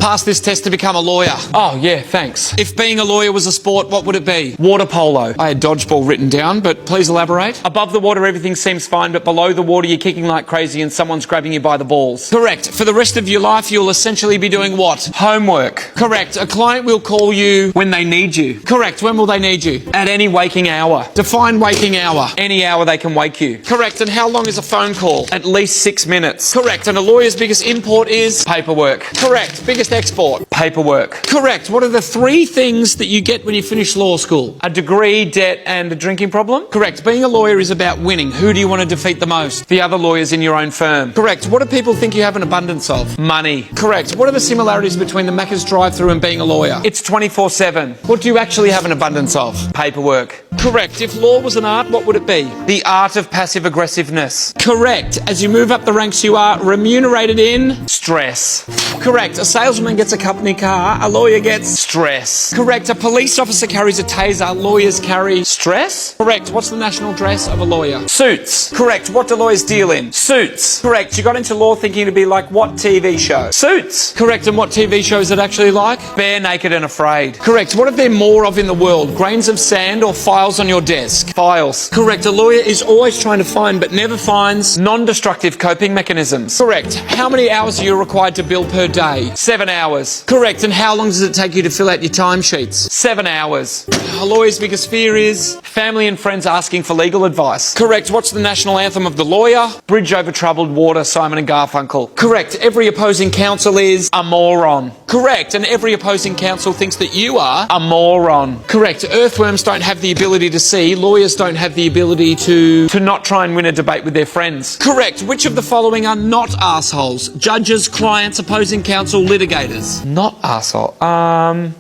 Pass this test to become a lawyer. Oh, yeah, thanks. If being a lawyer was a sport, what would it be? Water polo. I had dodgeball written down, but please elaborate. Above the water, everything seems fine, but below the water, you're kicking like crazy and someone's grabbing you by the balls. Correct. For the rest of your life, you'll essentially be doing what? Homework. Correct. A client will call you... When they need you. Correct. When will they need you? At any waking hour. Define waking hour. Any hour they can wake you. Correct. And how long is a phone call? At least 6 minutes. Correct. And a lawyer's biggest import is? Paperwork. Correct. Biggest export? Paperwork. Correct. What are the 3 things that you get when you finish law school? A degree, debt, and a drinking problem? Correct. Being a lawyer is about winning. Who do you want to defeat the most? The other lawyers in your own firm. Correct. What do people think you have an abundance of? Money. Correct. What are the similarities between the Macca's drive-thru and being a lawyer? It's 24/7. What do you actually have an abundance of? Paperwork. Correct. If law was an art, what would it be? The art of passive aggressiveness. Correct. As you move up the ranks, you are remunerated in? Stress. Correct. A salesman gets a company car, a lawyer gets? Stress. Correct. A police officer carries a taser, lawyers carry? Stress? Correct. What's the national dress of a lawyer? Suits. Correct. What do lawyers deal in? Suits. Correct. You got into law thinking to be like what TV show? Suits. Correct. And what TV show is it actually like? Bare naked and afraid. Correct. What are there more of in the world? Grains of sand or files on your desk? Files. Correct. A lawyer is always trying to find but never finds? Non-destructive coping mechanisms. Correct. How many hours are you required to bill per day? 7 hours. Correct. And how long does it take you to fill out your timesheets? 7 hours. A lawyer's biggest fear is? Family and friends asking for legal advice. Correct. What's the national anthem of the lawyer? Bridge over troubled water, Simon and Garfunkel. Correct. Every opposing counsel is? A moron. Correct. And every opposing counsel thinks that you are? A moron. Correct. Earthworms don't have the ability to see. Lawyers don't have the ability to... To not try and win a debate with their friends. Correct. Which of the following are not assholes? Judges, clients, opposing counsel, litigators. Not arsehole.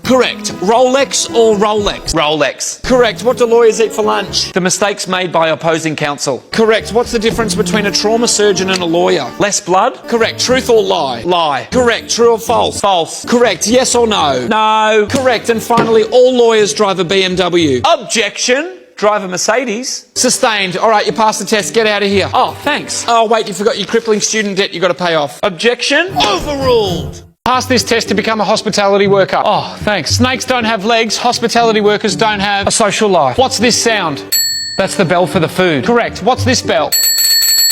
Correct. Rolex or Rolex? Rolex. Correct. What do lawyers eat for lunch? The mistakes made by opposing counsel. Correct. What's the difference between a trauma surgeon and a lawyer? Less blood? Correct. Truth or lie? Lie. Correct. True or false? False. Correct. Yes or no? No. Correct. And finally, all lawyers drive a BMW. Objection. Drive a Mercedes. Sustained. All right, you passed the test. Get out of here. Oh, thanks. Oh, wait, you forgot your crippling student debt you got to pay off. Objection. Overruled. Pass this test to become a hospitality worker. Oh, thanks. Snakes don't have legs. Hospitality workers don't have A social life. What's this sound? That's the bell for the food. Correct. What's this bell?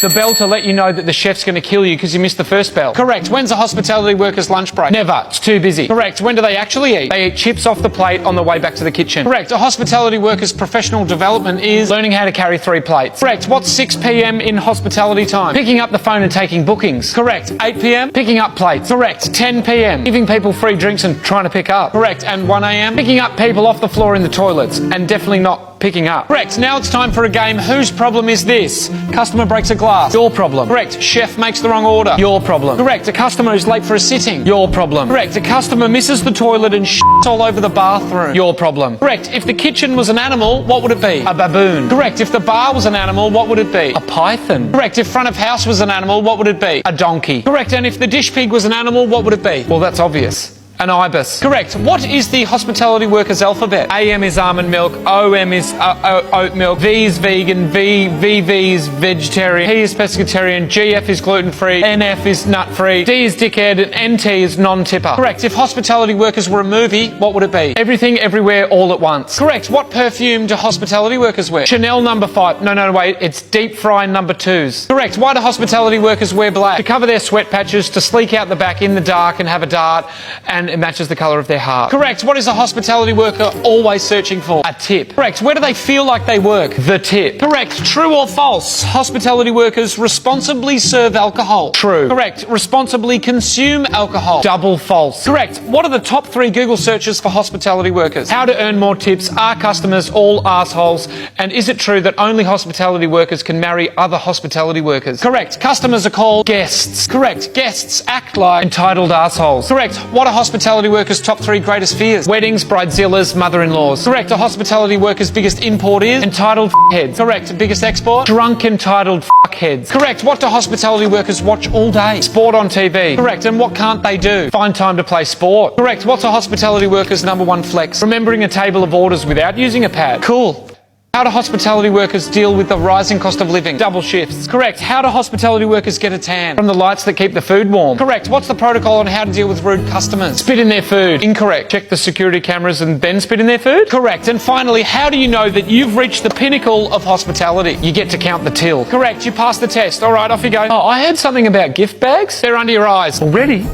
The bell to let you know that the chef's going to kill you because you missed the first bell. Correct. When's a hospitality worker's lunch break? Never. It's too busy. Correct. When do they actually eat? They eat chips off the plate on the way back to the kitchen. Correct. A hospitality worker's professional development is? Learning how to carry 3 plates. Correct. What's 6 p.m. in hospitality time? Picking up the phone and taking bookings. Correct. 8 p.m. Picking up plates. Correct. 10 p.m. Giving people free drinks and trying to pick up. Correct. And 1 a.m. Picking up people off the floor in the toilets and definitely not picking up. Correct. Now it's time for a game. Whose problem is this? Customer breaks a glass. Your problem. Correct. Chef makes the wrong order. Your problem. Correct. A customer is late for a sitting. Your problem. Correct. A customer misses the toilet and shits all over the bathroom. Your problem. Correct. If the kitchen was an animal, what would it be? A baboon. Correct. If the bar was an animal, what would it be? A python. Correct. If front of house was an animal, what would it be? A donkey. Correct. And if the dish pig was an animal, what would it be? Well, that's obvious. An ibis. Correct. What is the hospitality workers alphabet? AM is almond milk, OM is oat milk, V is vegan, VV is vegetarian, P is pescatarian, GF is gluten-free, NF is nut-free, D is dickhead, and NT is non-tipper. Correct. If hospitality workers were a movie, what would it be? Everything, everywhere, all at once. Correct. What perfume do hospitality workers wear? Chanel number 5. No, wait. It's deep fry number 2s. Correct. Why do hospitality workers wear black? To cover their sweat patches, to sleek out the back in the dark and have a dart, and it matches the colour of their heart. Correct. What is a hospitality worker always searching for? A tip. Correct. Where do they feel like they work? The tip. Correct. True or false? Hospitality workers responsibly serve alcohol. True. Correct. Responsibly consume alcohol. Double false. Correct. What are the top 3 Google searches for hospitality workers? How to earn more tips, are customers all assholes, and is it true that only hospitality workers can marry other hospitality workers? Correct. Customers are called Guests. Correct. Guests act like Entitled assholes. Correct. What are hospitality workers' top 3 greatest fears? Weddings, bridezillas, mother-in-laws. Correct. A hospitality worker's biggest import is? Entitled heads. Correct. Biggest export? Drunk entitled heads. Correct. What do hospitality workers watch all day? Sport on TV. Correct. And what can't they do? Find time to play sport. Correct. What's a hospitality worker's number 1 flex? Remembering a table of orders without using a pad. Cool. How do hospitality workers deal with the rising cost of living? Double shifts. Correct. How do hospitality workers get a tan? From the lights that keep the food warm. Correct. What's the protocol on how to deal with rude customers? Spit in their food. Incorrect. Check the security cameras and then spit in their food? Correct. And finally, how do you know that you've reached the pinnacle of hospitality? You get to count the till. Correct. You passed the test. All right, off you go. Oh, I heard something about gift bags. They're under your eyes. Already?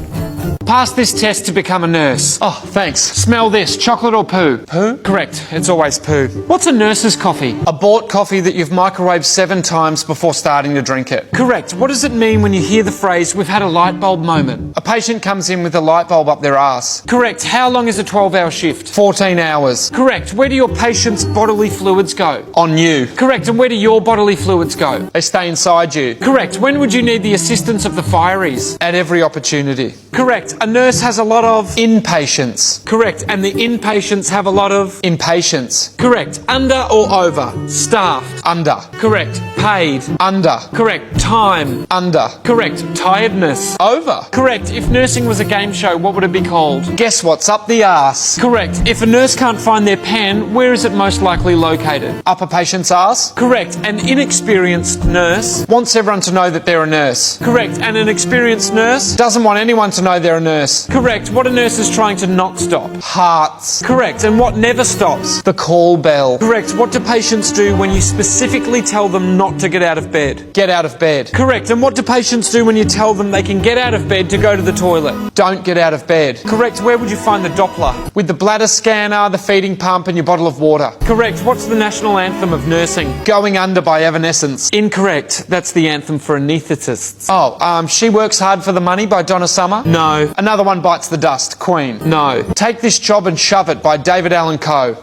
Pass this test to become a nurse. Oh, thanks. Smell this. Chocolate or poo? Poo? Correct. It's always poo. What's a nurse's coffee? A bought coffee that you've microwaved 7 times before starting to drink it. Correct. What does it mean when you hear the phrase, we've had a light bulb moment? A patient comes in with a light bulb up their ass. Correct. How long is a 12-hour shift? 14 hours. Correct. Where do your patient's bodily fluids go? On you. Correct. And where do your bodily fluids go? They stay inside you. Correct. When would you need the assistance of the fireys? At every opportunity. Correct. A nurse has a lot of... Inpatients. Correct. And the inpatients have a lot of... Impatience. Correct. Under or over? Staffed. Under. Correct. Paid. Under. Correct. Time. Under. Correct. Tiredness. Over. Correct. If nursing was a game show, what would it be called? Guess what's up the arse? Correct. If a nurse can't find their pen, where is it most likely located? Up a patient's arse? Correct. An inexperienced nurse. Wants everyone to know that they're a nurse. Correct. And an experienced nurse. Doesn't want anyone to know they're a nurse. Correct. What a nurse is trying to not stop. Hearts. Correct. And what never stops? The call bell. Correct. What do patients do when you specifically tell them not to get out of bed? Get out of bed. Correct. And what do patients do when you tell them they can get out of bed to go to the toilet? Don't get out of bed. Correct. Where would you find the Doppler? With the bladder scanner, the feeding pump and your bottle of water. Correct. What's the national anthem of nursing? Going Under by Evanescence. Incorrect. That's the anthem for anaesthetists. Oh, She Works Hard for the Money by Donna Summer. No. Another One Bites the Dust, Queen. No. Take This Job and Shove It by David Allan Coe.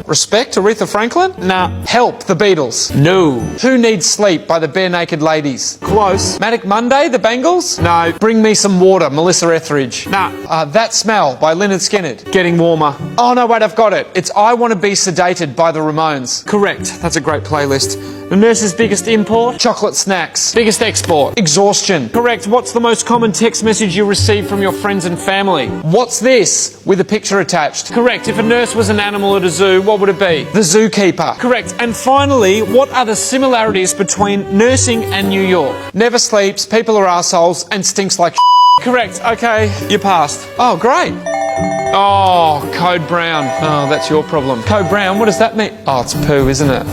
Respect, Aretha Franklin? Nah. Help, The Beatles. No. Who Needs Sleep by the Bare Naked Ladies. Close. Manic Monday, The Bangles? No. Bring Me Some Water, Melissa Etheridge. Nah. That Smell by Lynyrd Skynyrd. Getting warmer. Oh no, wait, I've got it. It's I Want to Be Sedated by the Ramones. Correct. That's a great playlist. The nurse's biggest import? Chocolate snacks. Biggest export? Exhaustion. Correct. What's the most common text message you receive from your friends and family? What's this? With a picture attached. Correct. If a nurse was an animal at a zoo, what would it be? The zookeeper. Correct. And finally, what are the similarities between nursing and New York? Never sleeps, people are assholes, and stinks like Correct. Okay, you passed. Oh, great. Oh, Code Brown. Oh, that's your problem. Code Brown, what does that mean? Oh, it's poo, isn't it?